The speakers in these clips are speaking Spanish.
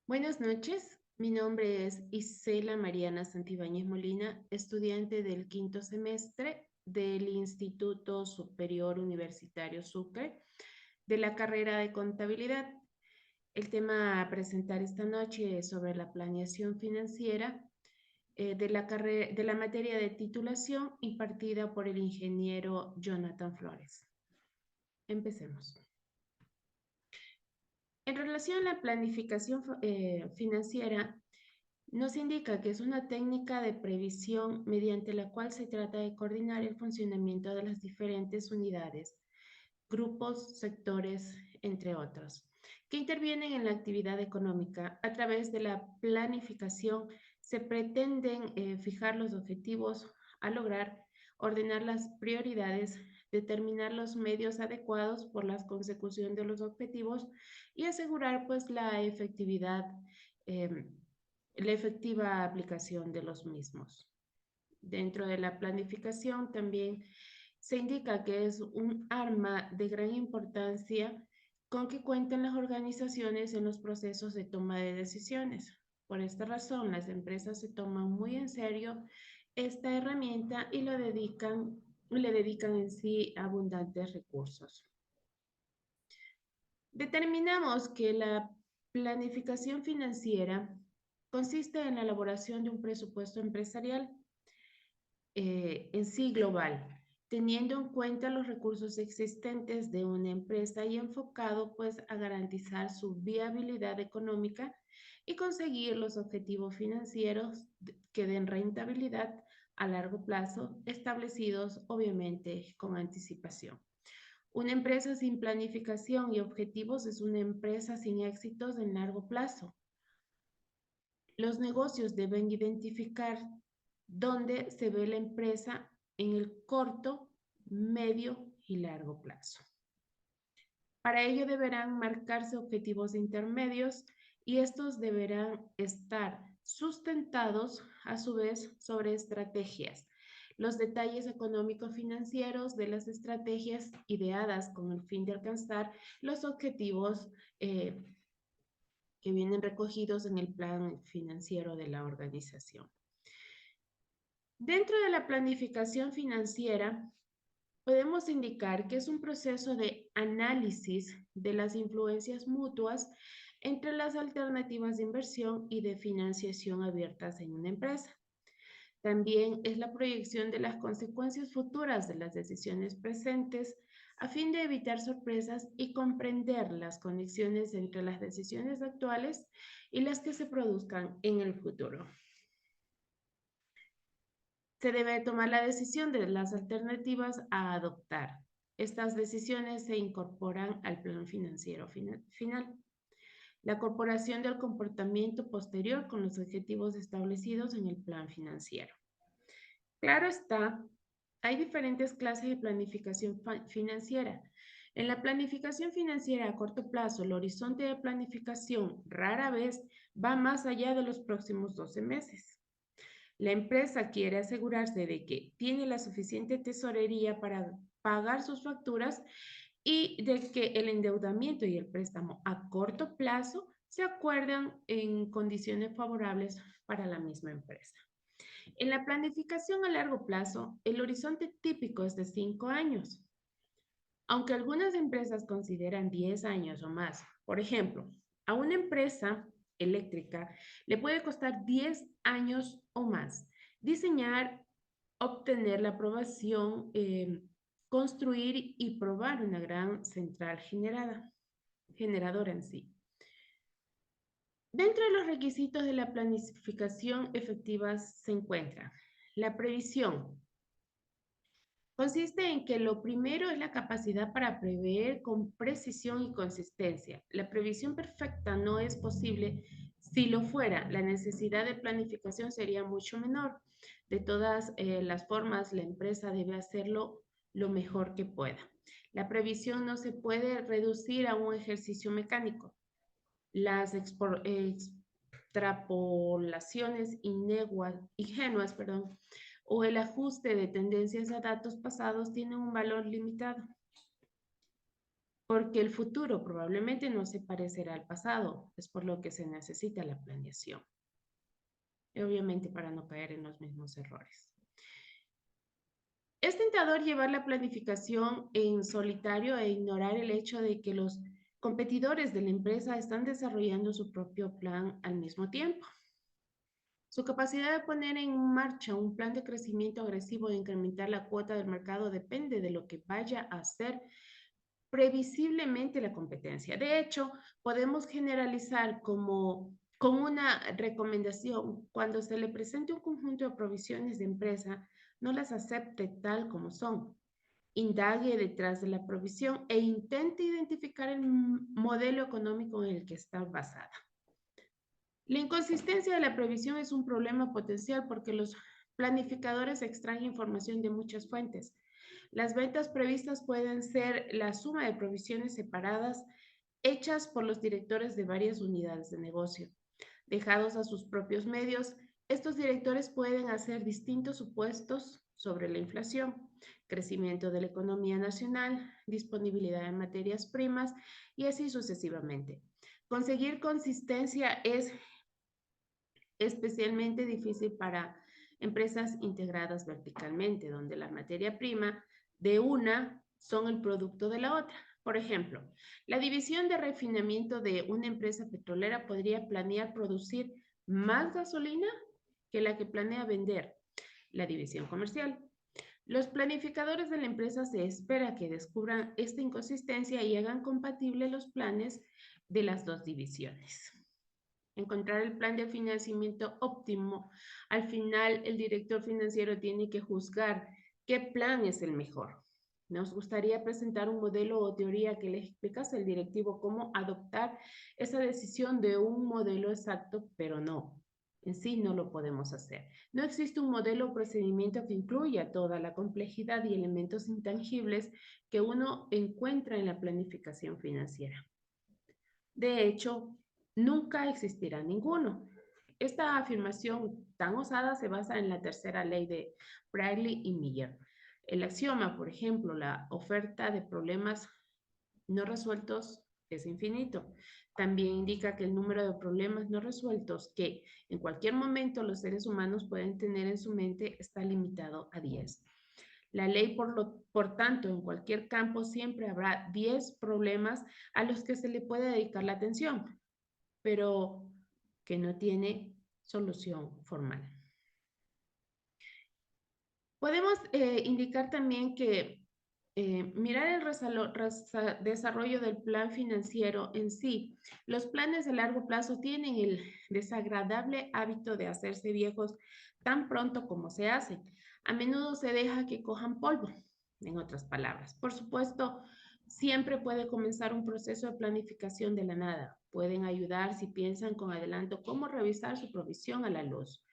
Buenas noches, mi nombre es Isela Mariana Santibáñez Molina, estudiante del quinto semestre del Instituto Superior Universitario Sucre de la carrera de Contabilidad. El tema a presentar esta noche es sobre la planeación financiera de la materia de titulación impartida por el ingeniero Jonathan Flores. Empecemos. En relación a la planificación financiera, nos indica que es una técnica de previsión mediante la cual se trata de coordinar el funcionamiento de las diferentes unidades, grupos, sectores, entre otros, que intervienen en la actividad económica. A través de la planificación se pretenden fijar los objetivos a lograr, ordenar las prioridades, determinar los medios adecuados por la consecución de los objetivos y asegurar pues eh, la efectiva aplicación de los mismos. Dentro de la planificación también se indica que es un arma de gran importancia con que cuentan las organizaciones en los procesos de toma de decisiones. Por esta razón, las empresas se toman muy en serio esta herramienta y le dedican en sí abundantes recursos. Determinamos que la planificación financiera consiste en la elaboración de un presupuesto empresarial en sí global, teniendo en cuenta los recursos existentes de una empresa y enfocado pues a garantizar su viabilidad económica y conseguir los objetivos financieros que den rentabilidad a largo plazo, establecidos obviamente con anticipación. Una empresa sin planificación y objetivos es una empresa sin éxitos en largo plazo. Los negocios deben identificar dónde se ve la empresa en el corto, medio y largo plazo. Para ello deberán marcarse objetivos intermedios y estos deberán estar sustentados a su vez sobre estrategias. Los detalles económico-financieros de las estrategias ideadas con el fin de alcanzar los objetivos que vienen recogidos en el plan financiero de la organización. Dentro de la planificación financiera, podemos indicar que es un proceso de análisis de las influencias mutuas entre las alternativas de inversión y de financiación abiertas en una empresa. También es la proyección de las consecuencias futuras de las decisiones presentes a fin de evitar sorpresas y comprender las conexiones entre las decisiones actuales y las que se produzcan en el futuro. Se debe tomar la decisión de las alternativas a adoptar. Estas decisiones se incorporan al plan financiero final. La corporación del comportamiento posterior con los objetivos establecidos en el plan financiero. Claro está, hay diferentes clases de planificación financiera. En la planificación financiera a corto plazo, el horizonte de planificación rara vez va más allá de los próximos 12 meses. La empresa quiere asegurarse de que tiene la suficiente tesorería para pagar sus facturas y de que el endeudamiento y el préstamo a corto plazo se acuerdan en condiciones favorables para la misma empresa. En la planificación a largo plazo, el horizonte típico es de 5 años, aunque algunas empresas consideran 10 años o más. Por ejemplo, a una empresa eléctrica le puede costar 10 años o más diseñar, obtener la aprobación, construir y probar una gran central generadora en sí. Dentro de los requisitos de la planificación efectiva se encuentra la previsión. Consiste en que lo primero es la capacidad para prever con precisión y consistencia. La previsión perfecta no es posible. Si lo fuera, la necesidad de planificación sería mucho menor. De todas las formas, la empresa debe hacerlo lo mejor que pueda. La previsión no se puede reducir a un ejercicio mecánico. Las extrapolaciones ingenuas, o el ajuste de tendencias a datos pasados tienen un valor limitado. porque el futuro probablemente no se parecerá al pasado, es por lo que se necesita la planeación. Y obviamente para no caer en los mismos errores. Es tentador llevar la planificación en solitario e ignorar el hecho de que los competidores de la empresa están desarrollando su propio plan al mismo tiempo. Su capacidad de poner en marcha un plan de crecimiento agresivo e incrementar la cuota del mercado depende de lo que vaya a hacer previsiblemente la competencia. De hecho, podemos generalizar como una recomendación cuando se le presente un conjunto de provisiones de empresa, no las acepte tal como son. Indague detrás de la provisión e intente identificar el modelo económico en el que está basada. La inconsistencia de la previsión es un problema potencial porque los planificadores extraen información de muchas fuentes. Las ventas previstas pueden ser la suma de provisiones separadas hechas por los directores de varias unidades de negocio. Dejados a sus propios medios, estos directores pueden hacer distintos supuestos sobre la inflación, crecimiento de la economía nacional, disponibilidad de materias primas y así sucesivamente. Conseguir consistencia es especialmente difícil para empresas integradas verticalmente, donde la materia prima de una son el producto de la otra. Por ejemplo, la división de refinamiento de una empresa petrolera podría planear producir más gasolina que la que planea vender la división comercial. Los planificadores de la empresa se espera que descubran esta inconsistencia y hagan compatibles los planes de las dos divisiones. Encontrar el plan de financiamiento óptimo. Al final, el director financiero tiene que juzgar qué plan es el mejor. Nos gustaría presentar un modelo o teoría que le explicase al directivo cómo adoptar esa decisión de un modelo exacto, pero no. En sí no lo podemos hacer. No existe un modelo o procedimiento que incluya toda la complejidad y elementos intangibles que uno encuentra en la planificación financiera. De hecho, nunca existirá ninguno. Esta afirmación tan osada se basa en la tercera ley de Bradley y Miller. El axioma, por ejemplo, la oferta de problemas no resueltos es infinito. También indica que el número de problemas no resueltos que en cualquier momento los seres humanos pueden tener en su mente está limitado a 10. La ley, por tanto, en cualquier campo siempre habrá 10 problemas a los que se le puede dedicar la atención, pero que no tiene solución formal. Podemos indicar también que mirar el desarrollo del plan financiero en sí. Los planes de largo plazo tienen el desagradable hábito de hacerse viejos tan pronto como se hacen. A menudo se deja que cojan polvo, en otras palabras. Por supuesto, siempre puede comenzar un proceso de planificación de la nada. Pueden ayudar si piensan con adelanto cómo revisar su provisión a la luz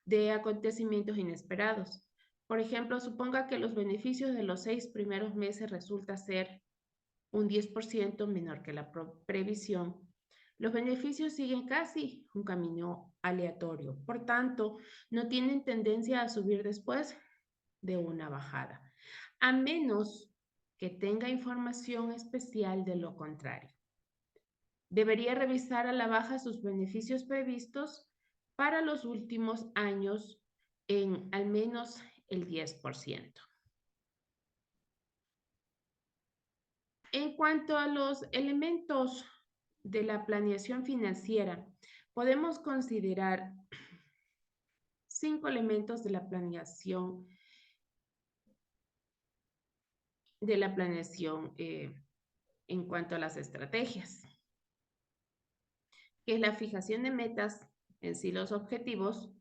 de acontecimientos inesperados. Por ejemplo, suponga que los beneficios de los 6 primeros meses resulta ser un 10% menor que la previsión. Los beneficios siguen casi un camino aleatorio. Por tanto, no tienen tendencia a subir después de una bajada, a menos que tenga información especial de lo contrario. Debería revisar a la baja sus beneficios previstos para los últimos años en al menos el 10%. En cuanto a los elementos de la planeación financiera, podemos considerar 5 elementos de la planeación en cuanto a las estrategias, que es la fijación de metas, en sí los objetivos,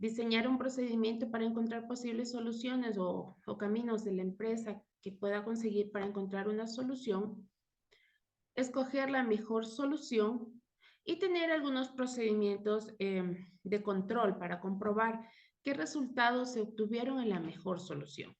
diseñar un procedimiento para encontrar posibles soluciones o caminos de la empresa que pueda conseguir para encontrar una solución, escoger la mejor solución y tener algunos procedimientos de control para comprobar qué resultados se obtuvieron en la mejor solución.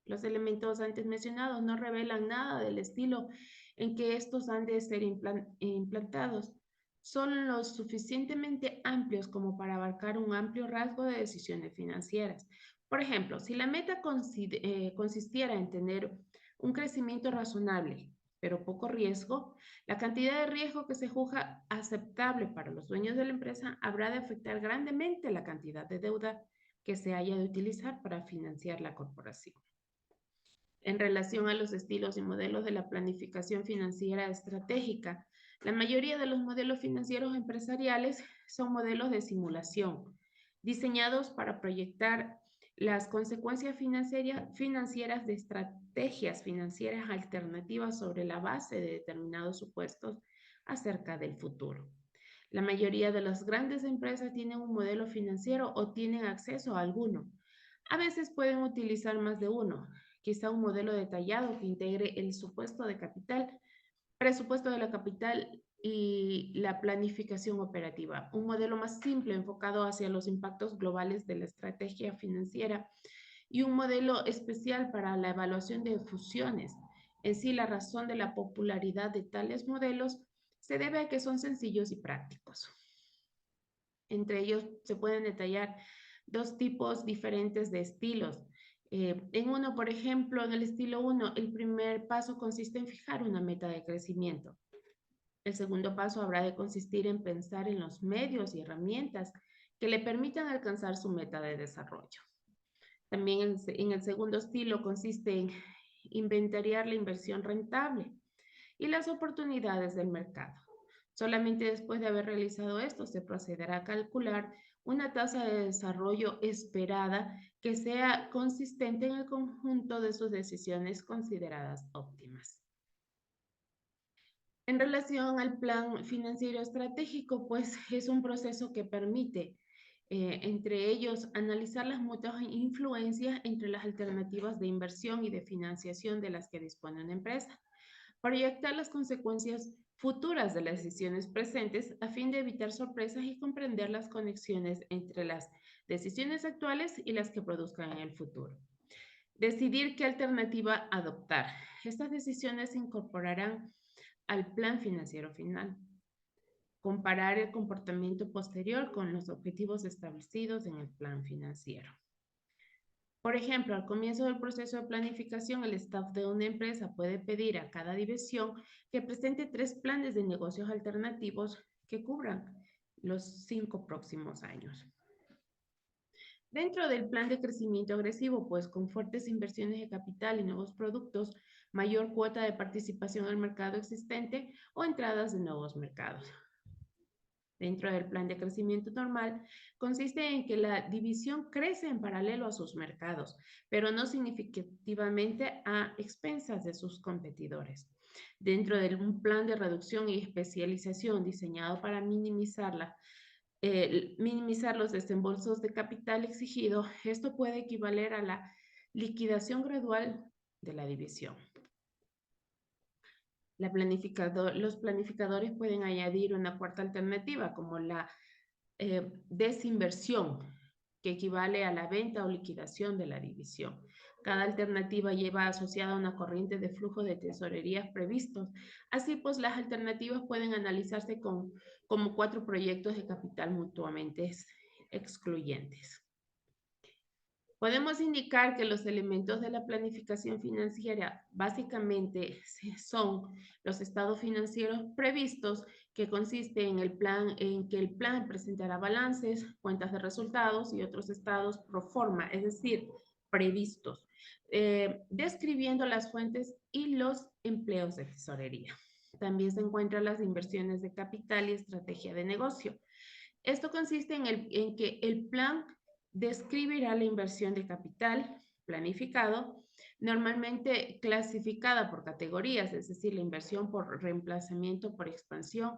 Los elementos antes mencionados no revelan nada del estilo en que estos han de ser implantados. Son lo suficientemente amplios como para abarcar un amplio rasgo de decisiones financieras. Por ejemplo, si la meta consistiera en tener un crecimiento razonable pero poco riesgo, la cantidad de riesgo que se juzga aceptable para los dueños de la empresa habrá de afectar grandemente la cantidad de deuda que se haya de utilizar para financiar la corporación. En relación a los estilos y modelos de la planificación financiera estratégica, la mayoría de los modelos financieros empresariales son modelos de simulación, diseñados para proyectar las consecuencias financieras de estrategias financieras alternativas sobre la base de determinados supuestos acerca del futuro. La mayoría de las grandes empresas tienen un modelo financiero o tienen acceso a alguno. A veces pueden utilizar más de uno, quizá un modelo detallado que integre el supuesto de capital, presupuesto de la capital y la planificación operativa. Un modelo más simple enfocado hacia los impactos globales de la estrategia financiera y un modelo especial para la evaluación de fusiones. En sí, la razón de la popularidad de tales modelos se debe a que son sencillos y prácticos. Entre ellos se pueden detallar dos tipos diferentes de estilos. En uno, por ejemplo, en el estilo 1, el primer paso consiste en fijar una meta de crecimiento. El segundo paso habrá de consistir en pensar en los medios y herramientas que le permitan alcanzar su meta de desarrollo. También en el segundo estilo consiste en inventariar la inversión rentable y las oportunidades del mercado. Solamente después de haber realizado esto se procederá a calcular una tasa de desarrollo esperada que sea consistente en el conjunto de sus decisiones consideradas óptimas. En relación al plan financiero estratégico, pues es un proceso que permite, entre ellos, analizar las mutuas influencias entre las alternativas de inversión y de financiación de las que dispone una empresa, proyectar las consecuencias futuras de las decisiones presentes a fin de evitar sorpresas y comprender las conexiones entre las decisiones actuales y las que produzcan en el futuro. Decidir qué alternativa adoptar. Estas decisiones se incorporarán al plan financiero final. Comparar el comportamiento posterior con los objetivos establecidos en el plan financiero. Por ejemplo, al comienzo del proceso de planificación, el staff de una empresa puede pedir a cada división que presente 3 planes de negocios alternativos que cubran los 5 próximos años. Dentro del plan de crecimiento agresivo, pues con fuertes inversiones de capital y nuevos productos, mayor cuota de participación al mercado existente o entradas de nuevos mercados. Dentro del plan de crecimiento normal, consiste en que la división crece en paralelo a sus mercados, pero no significativamente a expensas de sus competidores. Dentro de un plan de reducción y especialización diseñado para minimizar los desembolsos de capital exigido, esto puede equivaler a la liquidación gradual de la división. Los planificadores pueden añadir una cuarta alternativa, como la desinversión, que equivale a la venta o liquidación de la división. Cada alternativa lleva asociada una corriente de flujo de tesorerías previstos. Así pues, las alternativas pueden analizarse como 4 proyectos de capital mutuamente excluyentes. Podemos indicar que los elementos de la planificación financiera básicamente son los estados financieros previstos, que consiste en que el plan presentará balances, cuentas de resultados y otros estados pro forma, es decir, previstos, describiendo las fuentes y los empleos de tesorería. También se encuentran las inversiones de capital y estrategia de negocio. Esto consiste en que el plan describirá la inversión de capital planificado, normalmente clasificada por categorías, es decir, la inversión por reemplazamiento, por expansión,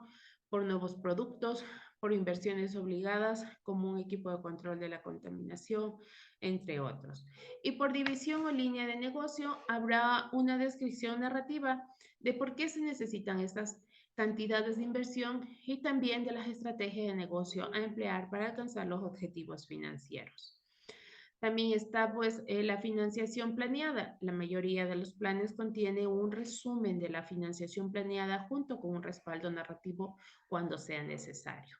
por nuevos productos, por inversiones obligadas, como un equipo de control de la contaminación, entre otros. Y por división o línea de negocio, habrá una descripción narrativa de por qué se necesitan estas cantidades de inversión y también de las estrategias de negocio a emplear para alcanzar los objetivos financieros. También está pues la financiación planeada. La mayoría de los planes contiene un resumen de la financiación planeada junto con un respaldo narrativo cuando sea necesario.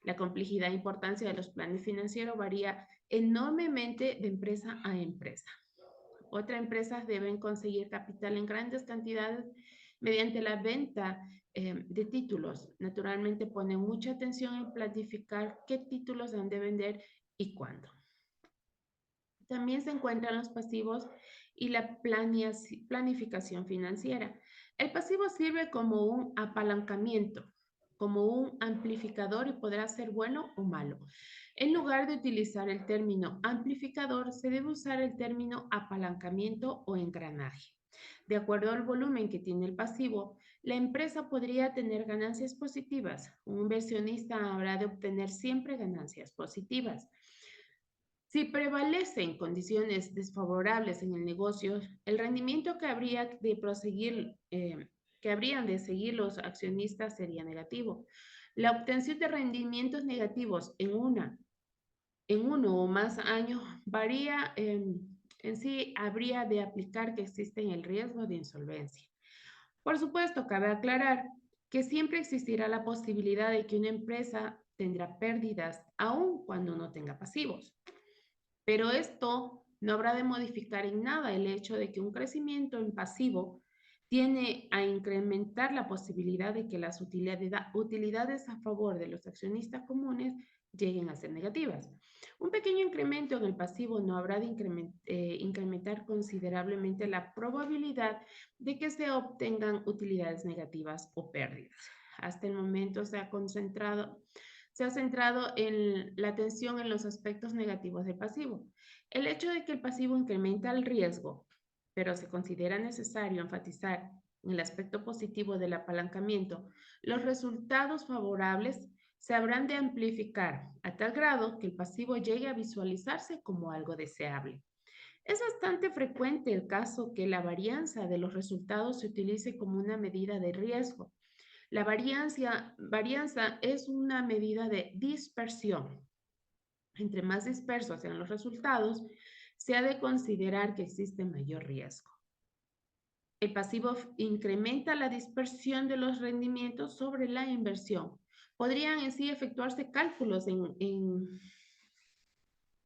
La complejidad e importancia de los planes financieros varía enormemente de empresa a empresa. Otras empresas deben conseguir capital en grandes cantidades mediante la venta de títulos. Naturalmente ponen mucha atención en planificar qué títulos han de vender y cuándo. También se encuentran los pasivos y la planificación financiera. El pasivo sirve como un apalancamiento, como un amplificador y podrá ser bueno o malo. En lugar de utilizar el término amplificador, se debe usar el término apalancamiento o engranaje. De acuerdo al volumen que tiene el pasivo, la empresa podría tener ganancias positivas. Un inversionista habrá de obtener siempre ganancias positivas. Si prevalecen condiciones desfavorables en el negocio, el rendimiento que que habrían de seguir los accionistas sería negativo. La obtención de rendimientos negativos en uno o más años varía, en sí habría de aplicar que existe el riesgo de insolvencia. Por supuesto, cabe aclarar que siempre existirá la posibilidad de que una empresa tendrá pérdidas aun cuando no tenga pasivos. Pero esto no habrá de modificar en nada el hecho de que un crecimiento en pasivo tiene a incrementar la posibilidad de que las utilidades a favor de los accionistas comunes lleguen a ser negativas. Un pequeño incremento en el pasivo no habrá de incrementar considerablemente la probabilidad de que se obtengan utilidades negativas o pérdidas. Hasta el momento se ha centrado en la atención en los aspectos negativos del pasivo. El hecho de que el pasivo incrementa el riesgo, pero se considera necesario enfatizar en el aspecto positivo del apalancamiento, los resultados favorables se habrán de amplificar a tal grado que el pasivo llegue a visualizarse como algo deseable. Es bastante frecuente el caso que la varianza de los resultados se utilice como una medida de riesgo. La varianza es una medida de dispersión. Entre más dispersos sean los resultados, se ha de considerar que existe mayor riesgo. El pasivo incrementa la dispersión de los rendimientos sobre la inversión. Podrían en sí efectuarse cálculos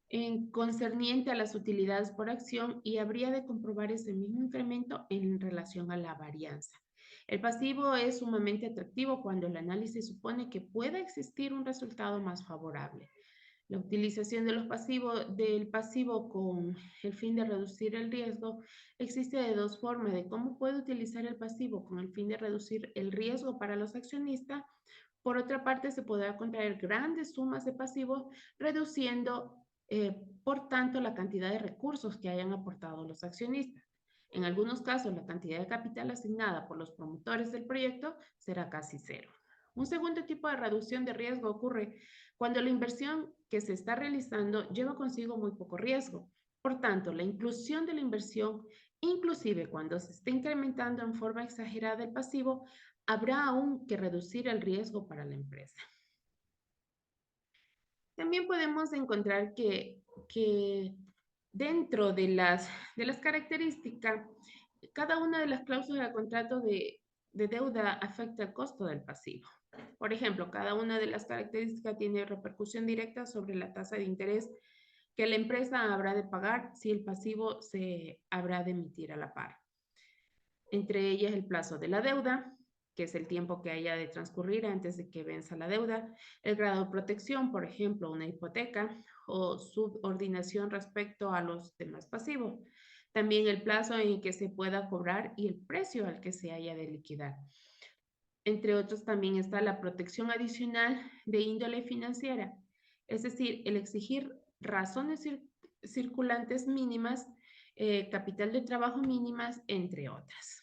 en concerniente a las utilidades por acción y habría de comprobar ese mismo incremento en relación a la varianza. El pasivo es sumamente atractivo cuando el análisis supone que pueda existir un resultado más favorable. La utilización del pasivo con el fin de reducir el riesgo existe de dos formas: de cómo puede utilizar el pasivo con el fin de reducir el riesgo para los accionistas. Por otra parte, se podrá contraer grandes sumas de pasivos, reduciendo, por tanto, la cantidad de recursos que hayan aportado los accionistas. En algunos casos, la cantidad de capital asignada por los promotores del proyecto será casi cero. Un segundo tipo de reducción de riesgo ocurre cuando la inversión que se está realizando lleva consigo muy poco riesgo. Por tanto, la inclusión de la inversión, inclusive cuando se esté incrementando en forma exagerada el pasivo, habrá aún que reducir el riesgo para la empresa. También podemos encontrar que dentro de las características, cada una de las cláusulas de contrato de deuda afecta el costo del pasivo. Por ejemplo, cada una de las características tiene repercusión directa sobre la tasa de interés que la empresa habrá de pagar si el pasivo se habrá de emitir a la par. Entre ellas el plazo de la deuda, que es el tiempo que haya de transcurrir antes de que venza la deuda, el grado de protección, por ejemplo, una hipoteca o subordinación respecto a los demás pasivos. También el plazo en que se pueda cobrar y el precio al que se haya de liquidar. Entre otros, también está la protección adicional de índole financiera, es decir, el exigir razones circulantes mínimas, capital de trabajo mínimas, entre otras.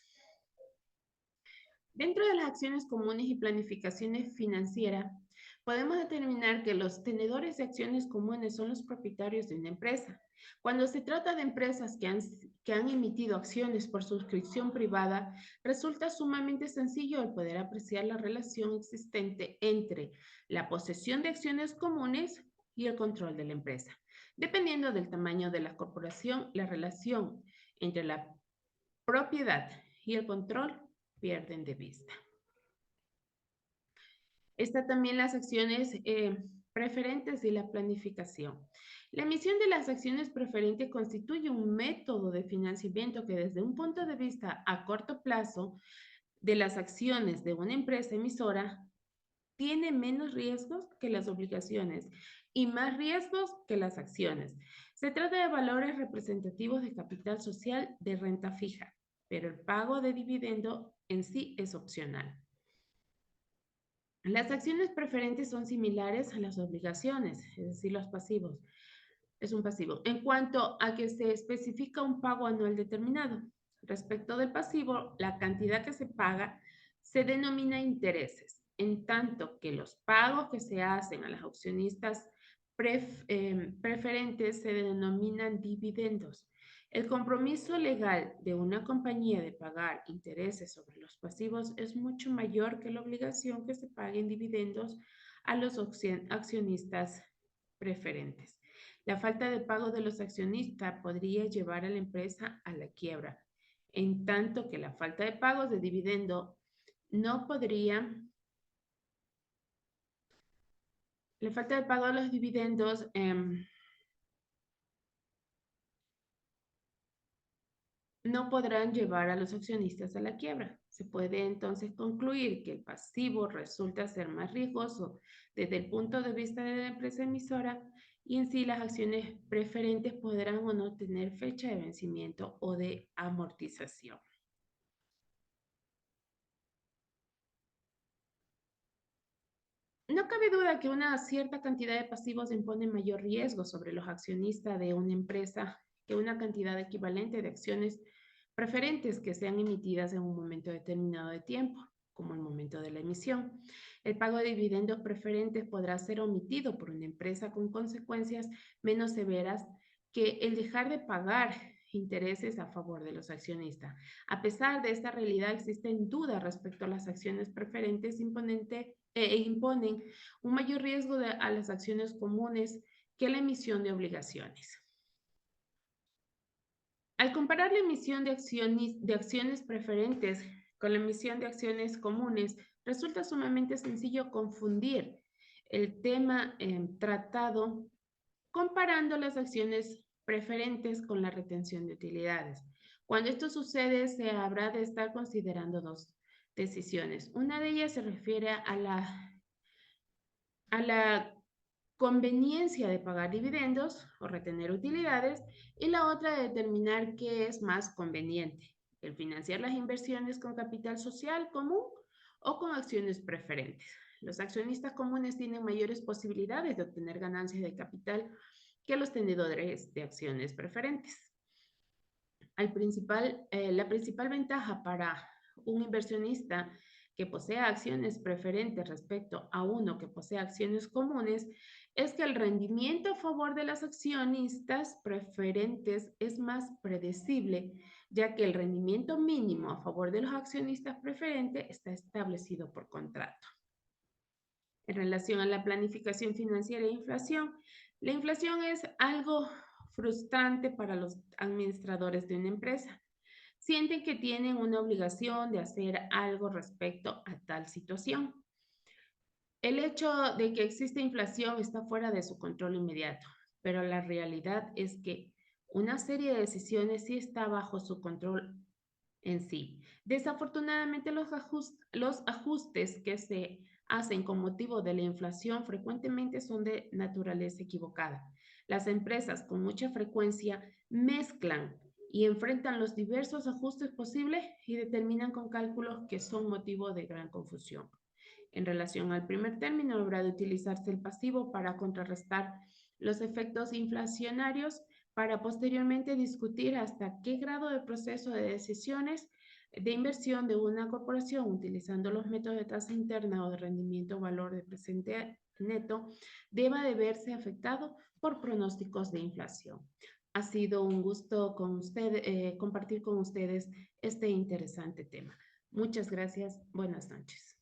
Dentro de las acciones comunes y planificaciones financieras, podemos determinar que los tenedores de acciones comunes son los propietarios de una empresa. Cuando se trata de empresas que han emitido acciones por suscripción privada, resulta sumamente sencillo el poder apreciar la relación existente entre la posesión de acciones comunes y el control de la empresa. Dependiendo del tamaño de la corporación, la relación entre la propiedad y el control pierden de vista. Está también las acciones preferentes y la planificación. La emisión de las acciones preferentes constituye un método de financiamiento que desde un punto de vista a corto plazo de las acciones de una empresa emisora tiene menos riesgos que las obligaciones y más riesgos que las acciones. Se trata de valores representativos de capital social de renta fija, pero el pago de dividendo en sí es opcional. Las acciones preferentes son similares a las obligaciones, es decir, los pasivos. Es un pasivo. En cuanto a que se especifica un pago anual determinado. Respecto del pasivo, la cantidad que se paga se denomina intereses, en tanto que los pagos que se hacen a los accionistas preferentes se denominan dividendos. El compromiso legal de una compañía de pagar intereses sobre los pasivos es mucho mayor que la obligación que se paguen dividendos a los accionistas preferentes. La falta de pago de los accionistas podría llevar a la empresa a la quiebra, en tanto que la falta de pagos de dividendo no podría, la falta de pago de los dividendos no podrán llevar a los accionistas a la quiebra. Se puede entonces concluir que el pasivo resulta ser más riesgoso desde el punto de vista de la empresa emisora y en sí las acciones preferentes podrán o no tener fecha de vencimiento o de amortización. No cabe duda que una cierta cantidad de pasivos impone mayor riesgo sobre los accionistas de una empresa que una cantidad equivalente de acciones preferentes que sean emitidas en un momento determinado de tiempo, como el momento de la emisión. El pago de dividendos preferentes podrá ser omitido por una empresa con consecuencias menos severas que el dejar de pagar intereses a favor de los accionistas. A pesar de esta realidad, existen dudas respecto a las acciones preferentes imponen un mayor riesgo a las acciones comunes que la emisión de obligaciones. Al comparar la emisión de acciones preferentes con la emisión de acciones comunes, resulta sumamente sencillo confundir el tema tratado comparando las acciones preferentes con la retención de utilidades. Cuando esto sucede, se habrá de estar considerando dos decisiones. Una de ellas se refiere a la conveniencia de pagar dividendos o retener utilidades y la otra de determinar qué es más conveniente, el financiar las inversiones con capital social común o con acciones preferentes. Los accionistas comunes tienen mayores posibilidades de obtener ganancias de capital que los tenedores de acciones preferentes. La principal ventaja para un inversionista que posea acciones preferentes respecto a uno que posee acciones comunes es que el rendimiento a favor de las accionistas preferentes es más predecible, ya que el rendimiento mínimo a favor de los accionistas preferentes está establecido por contrato. En relación a la planificación financiera e inflación, la inflación es algo frustrante para los administradores de una empresa. Sienten que tienen una obligación de hacer algo respecto a tal situación. El hecho de que existe inflación está fuera de su control inmediato, pero la realidad es que una serie de decisiones sí está bajo su control en sí. Desafortunadamente, los ajustes que se hacen con motivo de la inflación frecuentemente son de naturaleza equivocada. Las empresas con mucha frecuencia mezclan y enfrentan los diversos ajustes posibles y determinan con cálculos que son motivo de gran confusión. En relación al primer término, habrá de utilizarse el pasivo para contrarrestar los efectos inflacionarios para posteriormente discutir hasta qué grado de proceso de decisiones de inversión de una corporación utilizando los métodos de tasa interna o de rendimiento o valor de presente neto deba de verse afectado por pronósticos de inflación. Ha sido un gusto compartir con ustedes este interesante tema. Muchas gracias. Buenas noches.